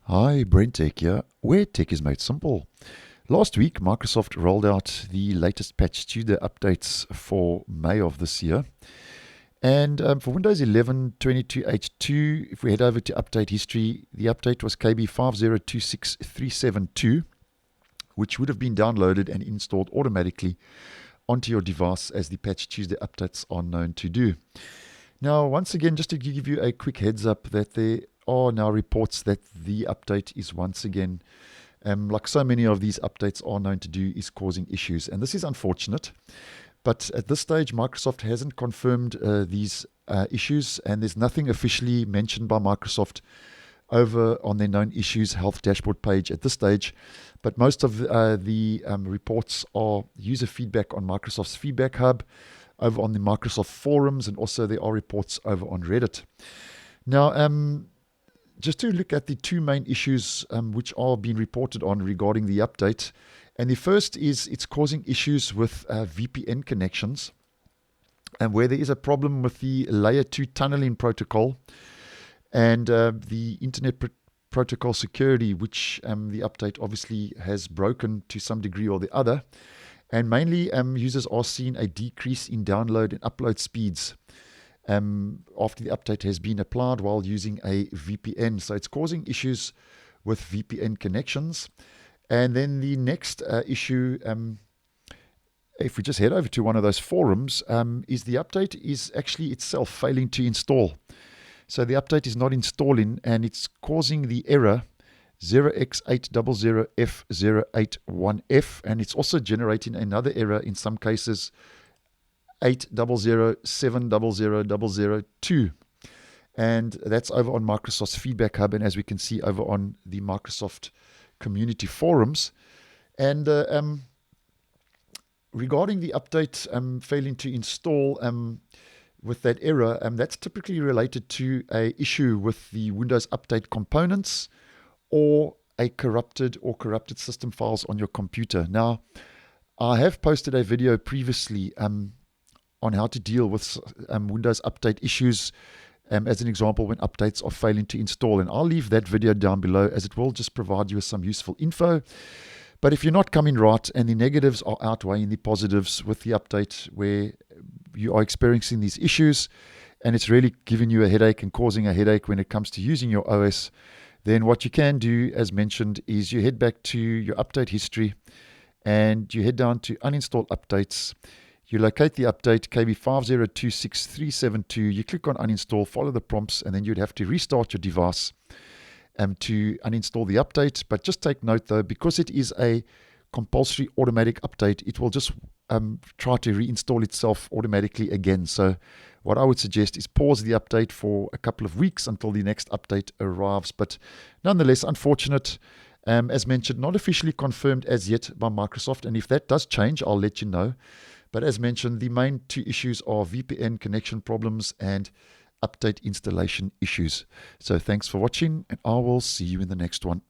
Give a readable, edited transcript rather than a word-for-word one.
Hi, BrenTech here, where tech is made simple. Last week, Microsoft rolled out the latest patch to the updates for May of this year. And for Windows 11 22H2, if we head over to update history, the update was KB5026372, which would have been downloaded and installed automatically onto your device as the Patch Tuesday updates are known to do. Now, once again, just to give you a quick heads up that there are now reports that the update is once again, like so many of these updates are known to do, is causing issues. And this is unfortunate. But at this stage, Microsoft hasn't confirmed these issues, and there's nothing officially mentioned by Microsoft over on their known issues health dashboard page at this stage. But most of the reports are user feedback on Microsoft's Feedback Hub, over on the Microsoft forums, and also there are reports over on Reddit. Now, just to look at the two main issues which are being reported on regarding the update. And the first is it's causing issues with VPN connections, and where there is a problem with the layer 2 tunneling protocol and the internet protocol security, which the update obviously has broken to some degree or the other. And mainly users are seeing a decrease in download and upload speeds after the update has been applied while using a VPN. So it's causing issues with VPN connections. And then the next issue, if we just head over to one of those forums, is the update is actually itself failing to install. So the update is not installing, and it's causing the error 0x800F081F, and it's also generating another error in some cases, 800700002. And that's over on Microsoft's Feedback Hub, and as we can see over on the Microsoft community forums. And regarding the update failing to install with that error, that's typically related to an issue with the Windows Update components or a corrupted system files on your computer. Now, I have posted a video previously on how to deal with Windows Update issues, as an example when updates are failing to install. And I'll leave that video down below, as it will just provide you with some useful info. But if you're not coming right and the negatives are outweighing the positives with the update where you are experiencing these issues and it's really giving you a headache and causing a headache when it comes to using your OS, then what you can do, as mentioned, is you head back to your update history and you head down to uninstall updates. You locate the update KB5026372, you click on uninstall, follow the prompts, and then you'd have to restart your device to uninstall the update. But just take note though, because it is a compulsory automatic update, it will just try to reinstall itself automatically again. So what I would suggest is pause the update for a couple of weeks until the next update arrives. But nonetheless, unfortunate. As mentioned, not officially confirmed as yet by Microsoft, and if that does change, I'll let you know. But as mentioned, the main two issues are VPN connection problems and update installation issues. So thanks for watching, and I will see you in the next one.